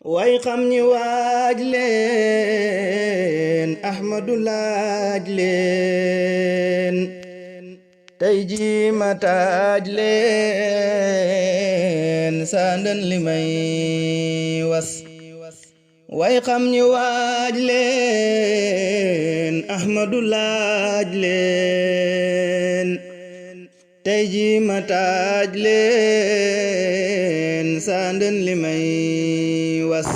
way xam ñi waaj leen Ahmadu laaj leen tey ji ma taaj leen sandan li may was way xam ñi waaj leen Ahmadu laaj leen tey ji ma taaj leen sandan li may was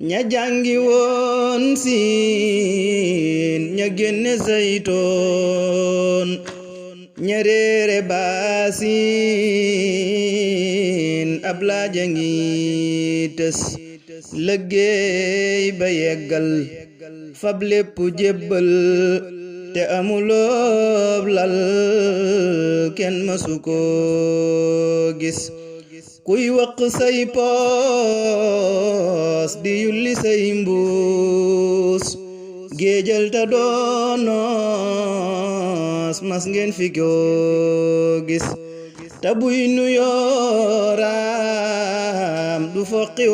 ña jàngi woon siin ña génne saytoon ña réere baasin ab laaja ngi tës liggéey ba yeggal fab lépp jébbal te amuloob lal kenn masu ko gis kuy waq say poos di yulli say mbuus géejal ta doonoos mas ngeen fi ko gis ta buy nuyooram du foqi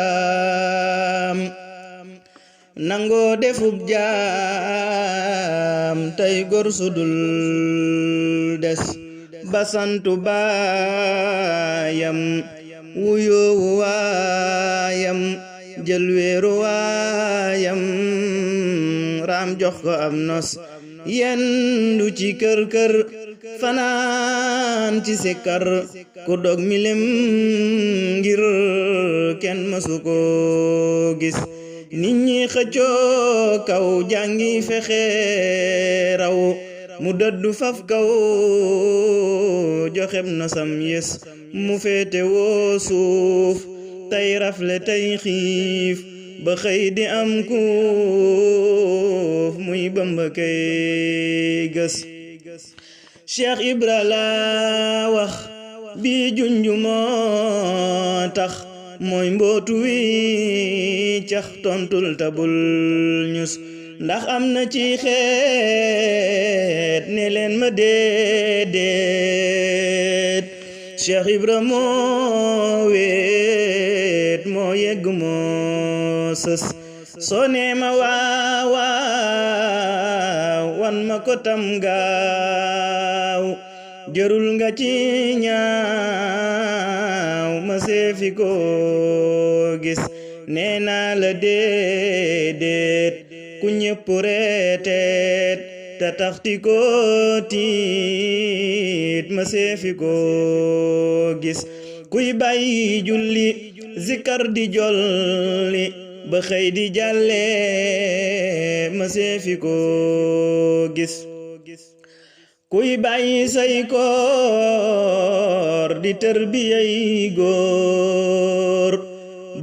waaram nangoo defub jaam tey gor sudul des basantu baayam wuyoowu waayam jël weeru waayam raam jox ko am nos yendu ci kër kër fanaan ci sikkar ku dog milem ngir kenn masu ko gis nit ñi xëccoo kaw jàngi fexe raw mu dëddu faf kaw joxem nosam yes mu féete woo suuf tey rafle tey xiif ba xëy di am kuuf muy Bamba kay gës Cheikh Ibra la wax bi junju moo tax mooy mbootu wi cax tontul tabul ñus ndax am na ci xeet ne leen ma déedéet Cheikh Ibra moo weet moo yegg moo sës soo nee ma waawaaw wan ma ko tam gaaw jërul nga ci ñaaw ma seefi ko gis nee naa la déedéet ku ñépp reeteet ta taxti ko tiit ma seefi ko gis kuy bàyyi julli zikar di jolli ba xëy di jàlle ma seefi ko gis kuy bàyyi say koor di tarbiyay góor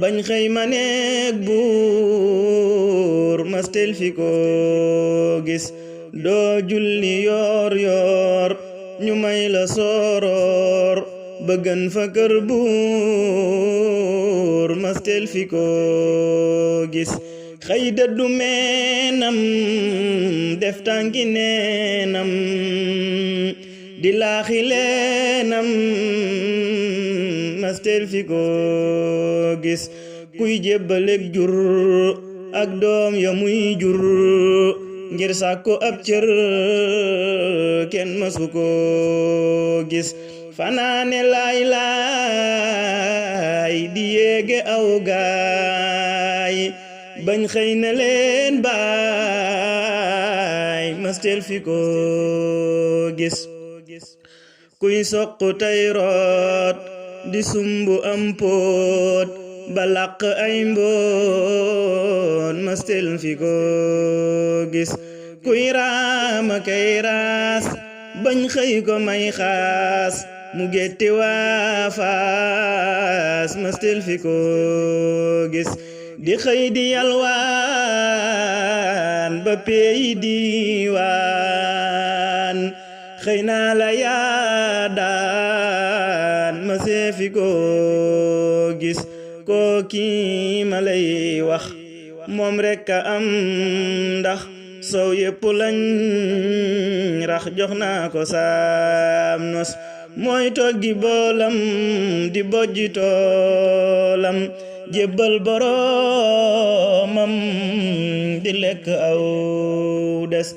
bañ xëy ma neeg buur mastel fi ko gis doo julli yoor yoor ñu may la sooroor bëggan fa kër buur mastel fi ko gis xëy dëddu meenam def tànki neenam di laaxi leenam mastel fi ko gis kuy jébbalek jur ak doom ya muy jur ngir sàkko ab cër kenn masu ko gis fanaane laay laay di yéege aw gaay bañ xëy na leen baay mastel fi ko gis kuy soq tey root di sumbu am poot ba làq ay mboon mastel fi ko gis kuy raama kay raas bañ xëy ko may xaas mu getti waa faas mastel fi ko gis di xëy di yalwaan ba peyi diiwaan xëy naa la yaa daan ma seefi ko gis kooki ma lay wax moom rekk a am ndax sow yépp lañ rax jox naa ko saam nos mooy toggi boolam di bojji toolam jébbal boroomam di lekk aw des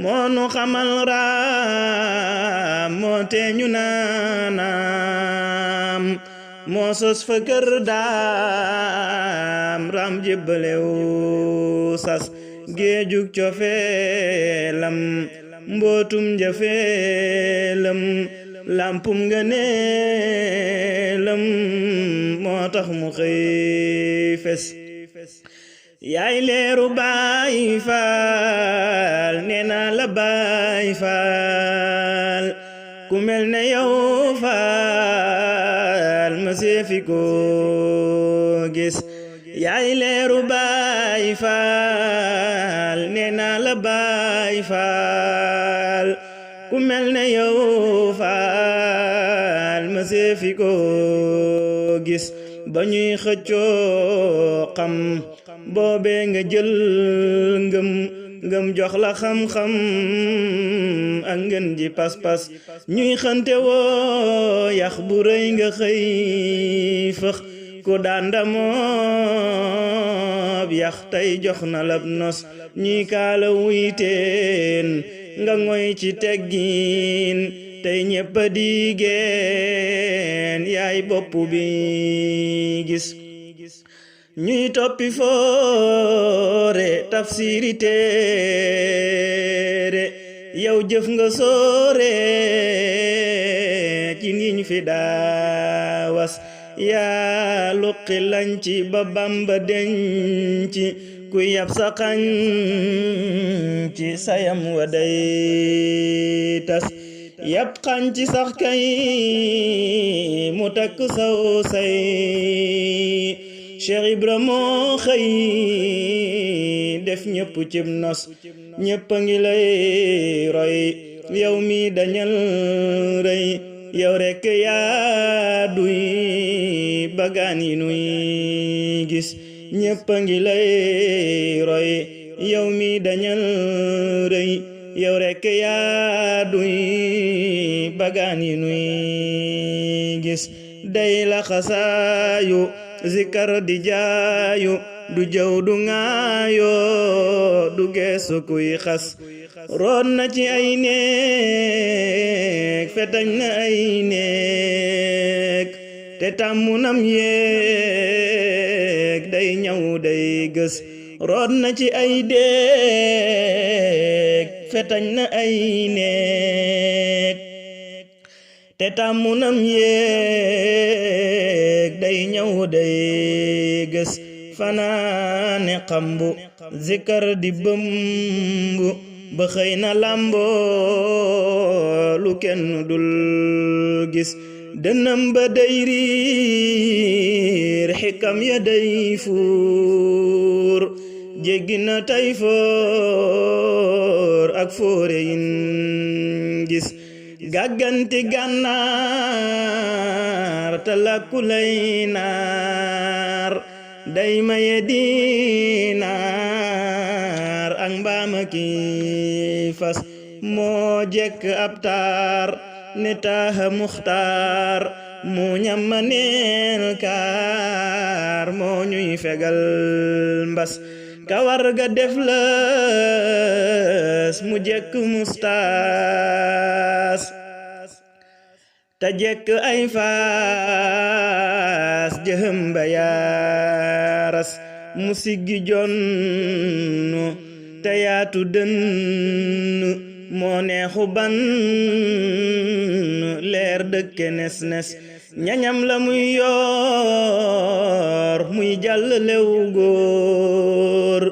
moo nu xamal raam moo tee ñu naanaam moo sos fa kër daam raam jébbalew sas géejug cofeelam mbootum njafeelam lampum ngëneelam moo tax mu xëy fes yaay leeru Baay Faal nee naa la Baay Faal ku mel ne yow Faal ma seefi ko gis yaay leeru Baay Faal nee naa la Baay Faal ku mel ne yow Faal ma seefi ko gis ba ñuy xëccoo xam boobee nga jël ngëm jox la xam-xam ak ngën ji pas-pas ñuy xante woo yax bu rëy nga xëy fëx ku daan damoob yax tey jox na lab nos ñuy kaala wuyteen nga ngoy ci teggiin tey ñépp a diigeen yaay bopp bi gis ñuy toppi foore tafsiri téere yow jëf nga soore ci ngiñ fi daawas yaa luqi lañ ci ba Bamba denc ku yab sa xañ ci sayam wa day tas yab xañ ci sax kay mu takk saw say Cheikh Ibra moo xëy def ñépp cib nos ñépp a ngi lay roy yow mi dañal rëy yow rekk yaa duy bagaan yi nuy gis ñépp a ngi lay roy yow mi dañal rëy yow rekk yaa duy bagaan yi nuy gis day la xasaayu zikar di jaayu du jëw du ŋaayo du geesu kuy xas roon na ci ay néeg fetañ na ay néeg te tàmmu nam yéeg day ñaw day gës roon na ci ay déeg fetañ na ay néeg te tàmmu nam yéeg day ñaw day gës fanaane xambu zikar di bëmbu ba xëy na lamboo lu kenn dul gis dënam ba day riir xikam ya day fuur jéggi na tay foor ak foore yin gis gàgganti gànnaar te làkku lay naar day maye diinaar ak mbaama ki fas moo jekk ab taar ne taaha muxtaar mu ñamma neel kaar moo ñuy fegal mbas kawar ga def lës mu jekk mustaas ta jekk ay faas jëhëm ba yaaras mu siggi jonnu te yaatu dënnu moo neexu ban leer dëkke nes nes ñañam la muy yor muy jàll lew góor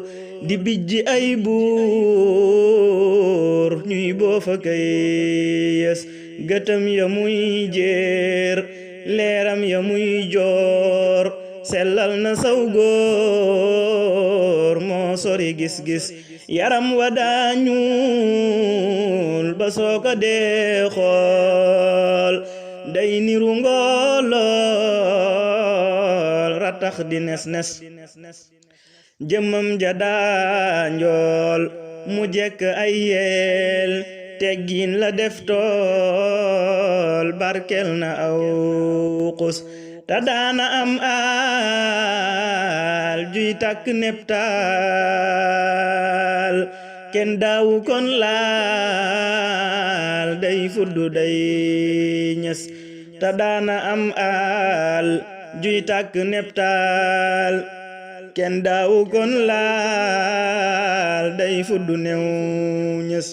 di bijji ay buur ñuy boofa kay yes gëtëm ya muy jéer leeram ya muy joor sellal na saw góor moo sori gis-gis yaram wa daa ñuul ba soo ko dee xool day niru ngolool ratax di nes nes jëmmam ja daa njool mu jekk ay yeel teggin la def tool barkel na aw xus ta daana am juy tàkk neptaal kenn daawu kon laal day fuddu day ñes ta daana am aal juy tàkk neptaal kenn daawu kon laal day fuddu new ñes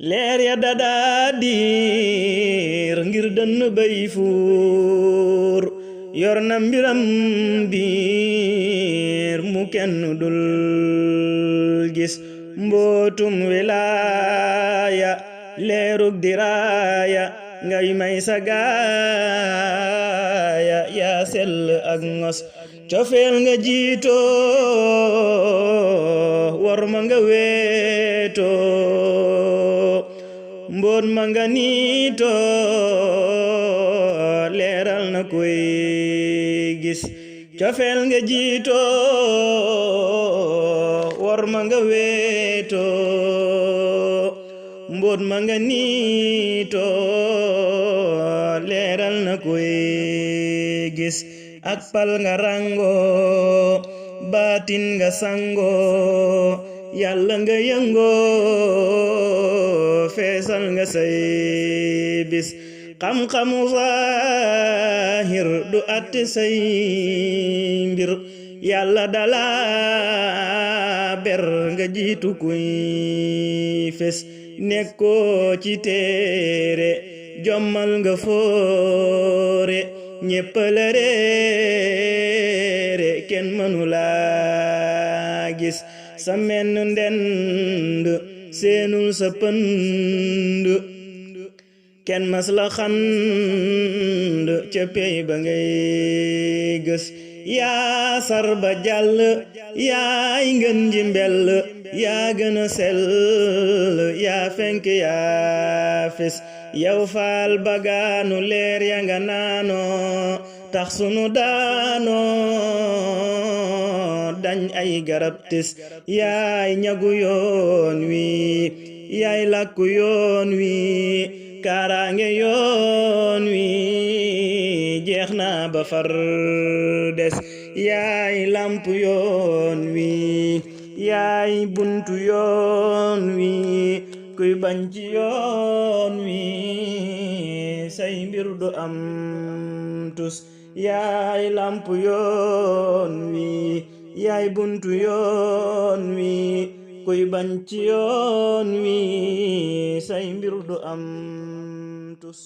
leer ya dadaa diir ngir dënn bay fuur yor na mbiram biir mu kenn dul gis mbootum wilaaya leerug diraaya ngay may sa gaaya yaa sell ak ngos cofeel nga jiitoo war ma nga weetoo mboot ma nga niitoo leeral na koy gis cofeel nga jiitoo war ma nga weetoo mboot ma nga niitoo leeral na koy gis ak pal nga rango baatin nga sango yàlla nga yëngo feesal nga say bis xam-xamu zaahir du atti say mbir yàlla dala ber nga jiitu kuy fes nekkoo ci téere jommal nga foore ñépp la réere kenn mënu la gis sa menn ndend seenul sa pënd kenn mas la xand ca pey ba ngay gës yaa sar ba jàll yaay ngën ji mbell yaa gën a sell yaa fenk yaa fes yow faal bagaanu leer ya nga naanoo tax sunu daanoo dañ ay garab tes yaay ñagu yoon wi yaay làkku yoon wi kaaraange yoon wi jeex na ba far des yaay lamp yoon wi yaay buntu yoon wi kuy bañ ci yoon wi say mbir du am tus yaay lamp yoon wi yaay buntu yoon wi kuy bañ ci yoon wi say mbir du am tus